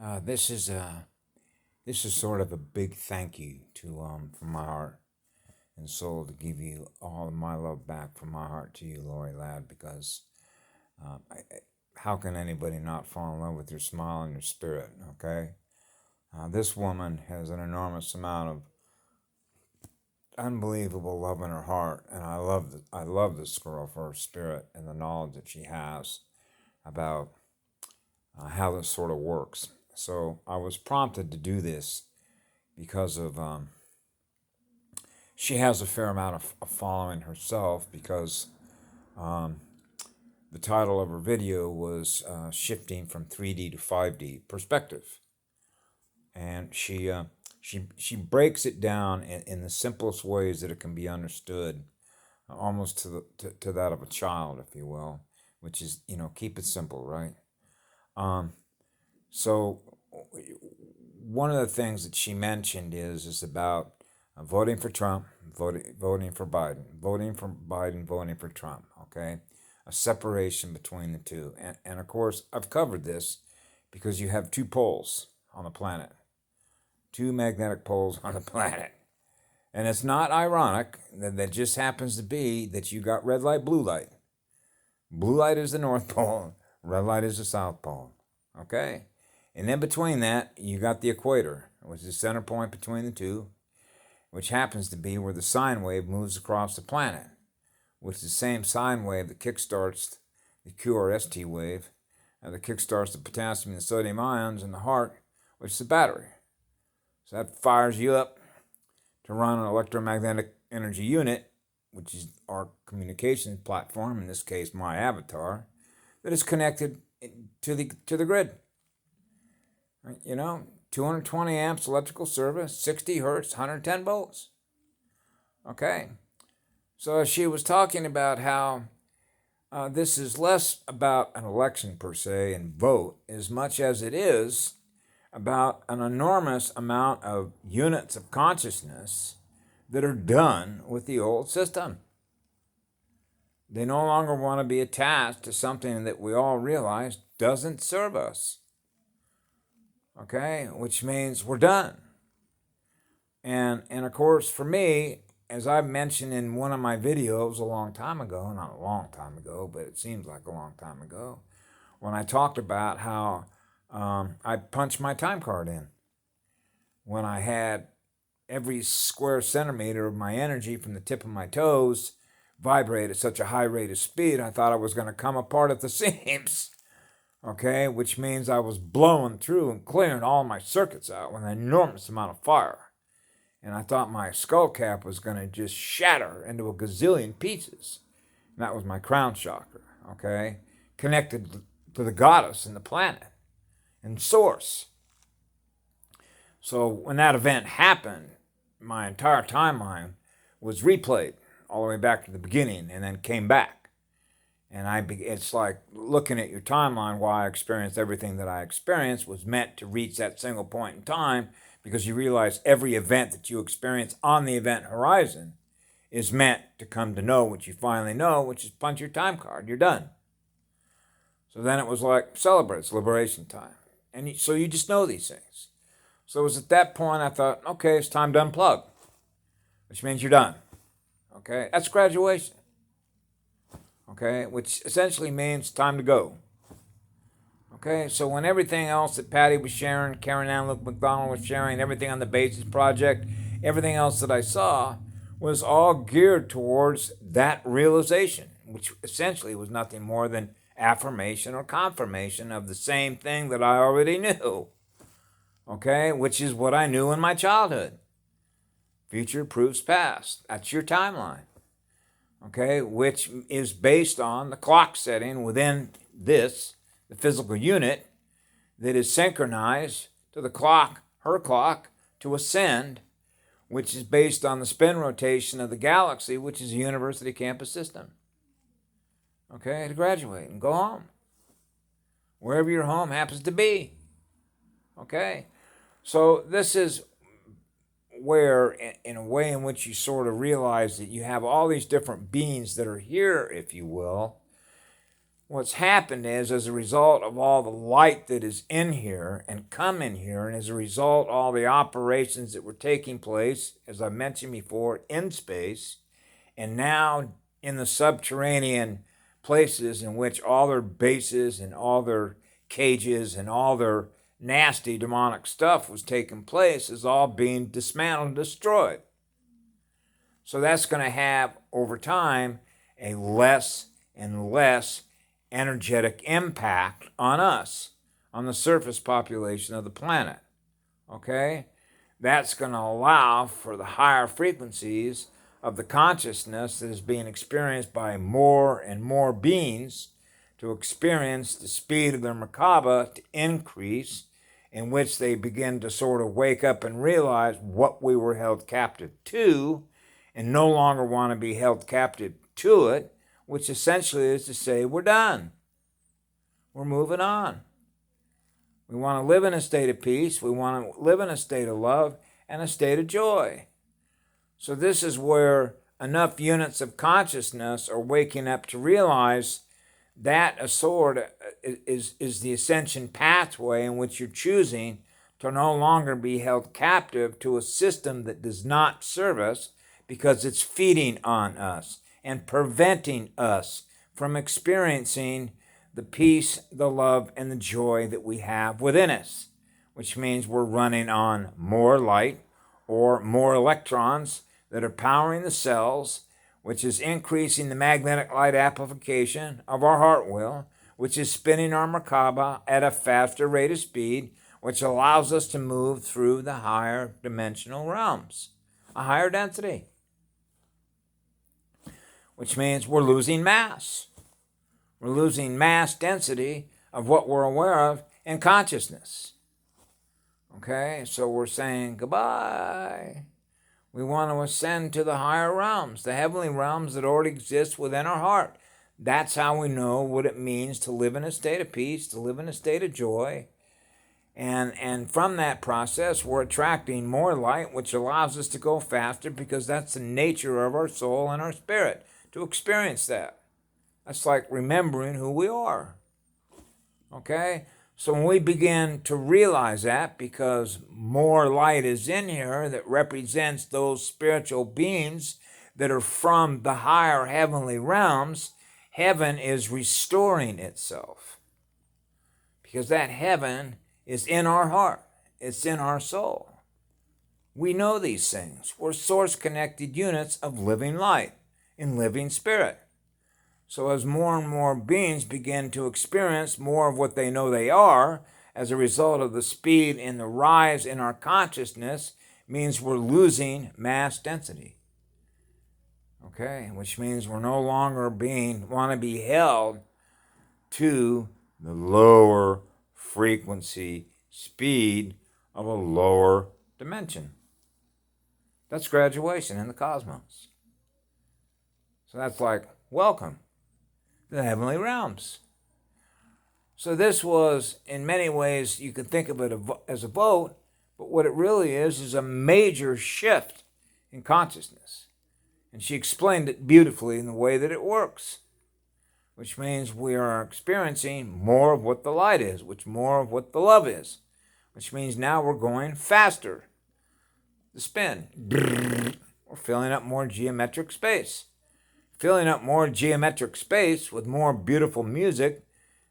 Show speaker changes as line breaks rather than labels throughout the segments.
This is sort of a big thank you to from my heart and soul to give you all of my love back from my heart to you, Lorie Ladd, because how can anybody not fall in love with your smile and your spirit? Okay, this woman has an enormous amount of unbelievable love in her heart, and I love this girl for her spirit and the knowledge that she has about how this sort of works. So I was prompted to do this because of she has a fair amount of following herself because um, the title of her video was shifting from 3D to 5D perspective, and she breaks it down in the simplest ways that it can be understood, almost to that of a child, if you will, which is keep it simple, right? Um, so one of the things that she mentioned is about voting for Trump, voting for Biden, voting for Biden, voting for Trump. Okay, a separation between the two, and of course I've covered this because you have two poles on the planet, two magnetic poles on the planet, and it's not ironic that just happens to be that you got red light, blue light. Blue light is the North Pole, red light is the South Pole. Okay. And in between that, you got the equator, which is the center point between the two, which happens to be where the sine wave moves across the planet, which is the same sine wave that kickstarts the QRST wave, that kickstarts the potassium and the sodium ions in the heart, which is the battery. So that fires you up to run an electromagnetic energy unit, which is our communications platform, in this case my avatar, that is connected to the grid. 220 amps electrical service, 60 hertz, 110 volts. Okay. So she was talking about how this is less about an election per se and vote as much as it is about an enormous amount of units of consciousness that are done with the old system. They no longer want to be attached to something that we all realize doesn't serve us. Okay, which means we're done. And of course, for me, as I mentioned in one of my videos a long time ago, not a long time ago, but it seems like a long time ago, when I talked about how I punched my time card in, when I had every square centimeter of my energy from the tip of my toes vibrate at such a high rate of speed, I thought I was going to come apart at the seams. Okay, which means I was blowing through and clearing all my circuits out with an enormous amount of fire. And I thought my skull cap was going to just shatter into a gazillion pieces. And that was my crown chakra, okay, connected to the goddess and the planet and source. So when that event happened, my entire timeline was replayed all the way back to the beginning and then came back. And it's like looking at your timeline, why I experienced everything that I experienced was meant to reach that single point in time, because you realize every event that you experience on the event horizon is meant to come to know what you finally know, which is punch your time card. You're done. So then it was like, celebrate. It's liberation time. And so you just know these things. So it was at that point I thought, okay, it's time to unplug, which means you're done. Okay, that's graduation. Okay, which essentially means time to go. Okay, so when everything else that Patty was sharing, Karen Ann Luke McDonald was sharing, everything on the Basis Project, everything else that I saw was all geared towards that realization, which essentially was nothing more than affirmation or confirmation of the same thing that I already knew. Okay, which is what I knew in my childhood. Future proves past. That's your timeline. Okay, which is based on the clock setting within this, the physical unit, that is synchronized to the clock, her clock, to ascend, which is based on the spin rotation of the galaxy, which is a university campus system. Okay, to graduate and go home, wherever your home happens to be. Okay, so this is where, in a way in which you sort of realize that you have all these different beings that are here, if you will, what's happened is, as a result of all the light that is in here and come in here, and as a result all the operations that were taking place, as I mentioned before, in space, and now in the subterranean places in which all their bases and all their cages and all their nasty demonic stuff was taking place, is all being dismantled and destroyed. So that's going to have, over time, a less and less energetic impact on us, on the surface population of the planet. Okay? That's going to allow for the higher frequencies of the consciousness that is being experienced by more and more beings to experience the speed of their Merkaba to increase, in which they begin to sort of wake up and realize what we were held captive to, and no longer want to be held captive to it, which essentially is to say, we're done. We're moving on. We want to live in a state of peace. We want to live in a state of love and a state of joy. So this is where enough units of consciousness are waking up to realize that a sword is the ascension pathway in which you're choosing to no longer be held captive to a system that does not serve us, because it's feeding on us and preventing us from experiencing the peace, the love, and the joy that we have within us, which means we're running on more light or more electrons that are powering the cells, which is increasing the magnetic light amplification of our heart wheel, which is spinning our Merkaba at a faster rate of speed, which allows us to move through the higher dimensional realms, a higher density, which means we're losing mass. We're losing mass density of what we're aware of in consciousness. Okay, so we're saying goodbye. We want to ascend to the higher realms, the heavenly realms that already exist within our heart. That's how we know what it means to live in a state of peace, to live in a state of joy. And from that process, we're attracting more light, which allows us to go faster, because that's the nature of our soul and our spirit, to experience that. That's like remembering who we are. Okay? So when we begin to realize that, because more light is in here that represents those spiritual beings that are from the higher heavenly realms, heaven is restoring itself. Because that heaven is in our heart. It's in our soul. We know these things. We're source-connected units of living light in living spirit. So as more and more beings begin to experience more of what they know they are, as a result of the speed and the rise in our consciousness, means we're losing mass density. Okay, which means we're no longer want to be held to the lower frequency speed of a lower dimension. That's graduation in the cosmos. So that's like, welcome to the heavenly realms. So this was, in many ways, you can think of it as a vote, but what it really is a major shift in consciousness. And she explained it beautifully in the way that it works, which means we are experiencing more of what the light is, which more of what the love is, which means now we're going faster. The spin. We're filling up more geometric space. Filling up more geometric space with more beautiful music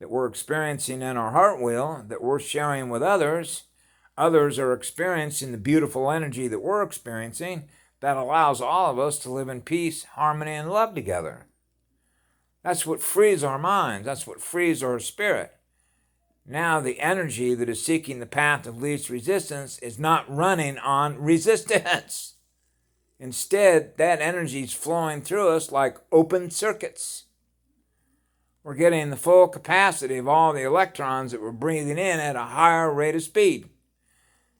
that we're experiencing in our heart wheel, that we're sharing with others. Others are experiencing the beautiful energy that we're experiencing, that allows all of us to live in peace, harmony, and love together. That's what frees our minds. That's what frees our spirit. Now the energy that is seeking the path of least resistance is not running on resistance. Instead, that energy is flowing through us like open circuits. We're getting the full capacity of all the electrons that we're breathing in at a higher rate of speed.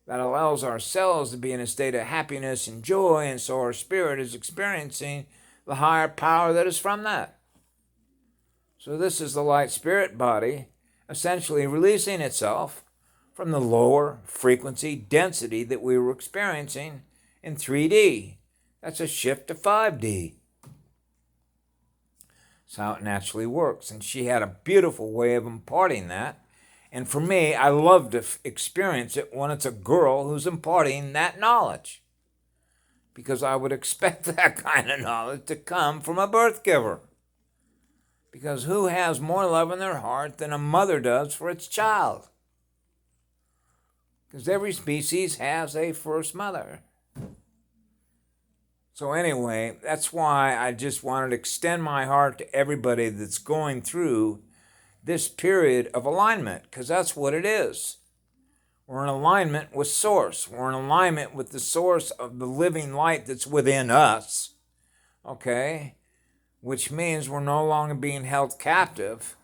That allows our cells to be in a state of happiness and joy, and so our spirit is experiencing the higher power that is from that. So this is the light spirit body essentially releasing itself from the lower frequency density that we were experiencing in 3D. That's a shift to 5D. It's how it naturally works. And she had a beautiful way of imparting that. And for me, I love to experience it when it's a girl who's imparting that knowledge. Because I would expect that kind of knowledge to come from a birth giver. Because who has more love in their heart than a mother does for its child? Because every species has a first mother. So anyway, that's why I just wanted to extend my heart to everybody that's going through this period of alignment, because that's what it is. We're in alignment with Source. We're in alignment with the source of the living light that's within us, okay? Which means we're no longer being held captive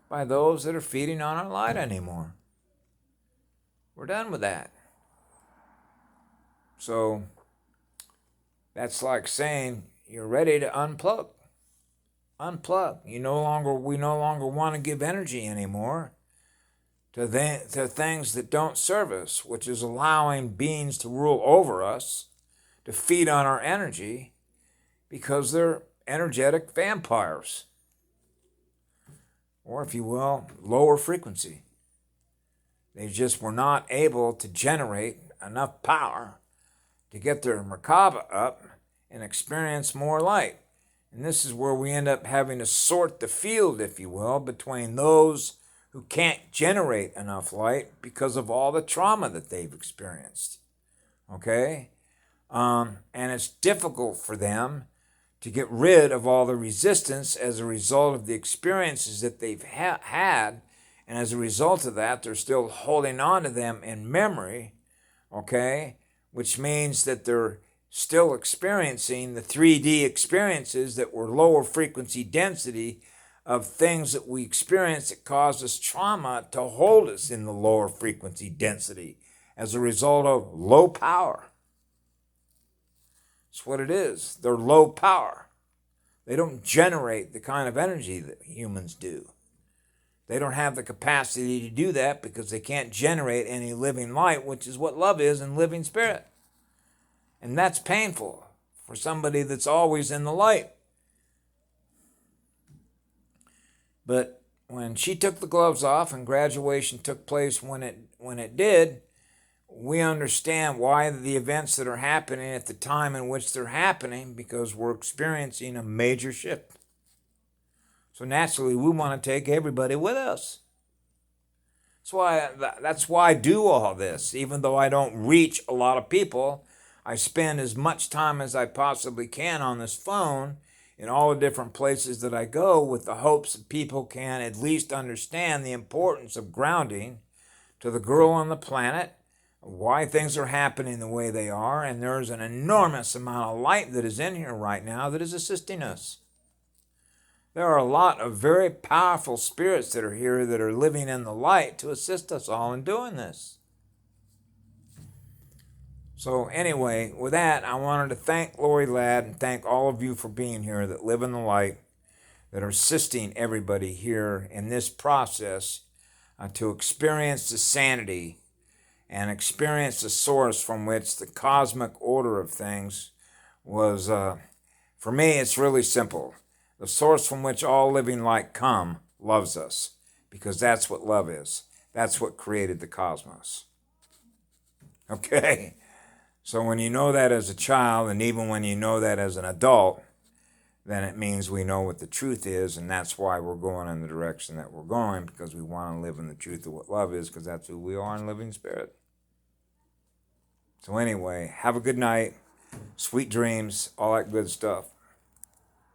by those that are feeding on our light anymore. We're done with that. So that's like saying you're ready to unplug. Unplug. We no longer want to give energy anymore to things that don't serve us, which is allowing beings to rule over us, to feed on our energy, because they're energetic vampires. Or, if you will, lower frequency. They just were not able to generate enough power to get their Merkaba up and experience more light. And this is where we end up having to sort the field, if you will, between those who can't generate enough light because of all the trauma that they've experienced. Okay? And it's difficult for them to get rid of all the resistance as a result of the experiences that they've had. And as a result of that, they're still holding on to them in memory, okay? Which means that they're still experiencing the 3D experiences that were lower frequency density of things that we experience that cause us trauma to hold us in the lower frequency density as a result of low power. That's what it is. They're low power. They don't generate the kind of energy that humans do. They don't have the capacity to do that because they can't generate any living light, which is what love is in living spirit. And that's painful for somebody that's always in the light. But when she took the gloves off and graduation took place when it did, we understand why the events that are happening at the time in which they're happening, because we're experiencing a major shift. So naturally, we want to take everybody with us. That's why I do all this. Even though I don't reach a lot of people, I spend as much time as I possibly can on this phone in all the different places that I go, with the hopes that people can at least understand the importance of grounding to the girl on the planet, why things are happening the way they are, and there's an enormous amount of light that is in here right now that is assisting us. There are a lot of very powerful spirits that are here that are living in the light to assist us all in doing this. So anyway, with that, I wanted to thank Lorie Ladd and thank all of you for being here that live in the light, that are assisting everybody here in this process to experience the sanity and experience the source from which the cosmic order of things was. For me, it's really simple. The source from which all living light come loves us, because that's what love is. That's what created the cosmos. Okay? So when you know that as a child, and even when you know that as an adult, then it means we know what the truth is, and that's why we're going in the direction that we're going, because we want to live in the truth of what love is, because that's who we are in living spirit. So anyway, have a good night, sweet dreams, all that good stuff.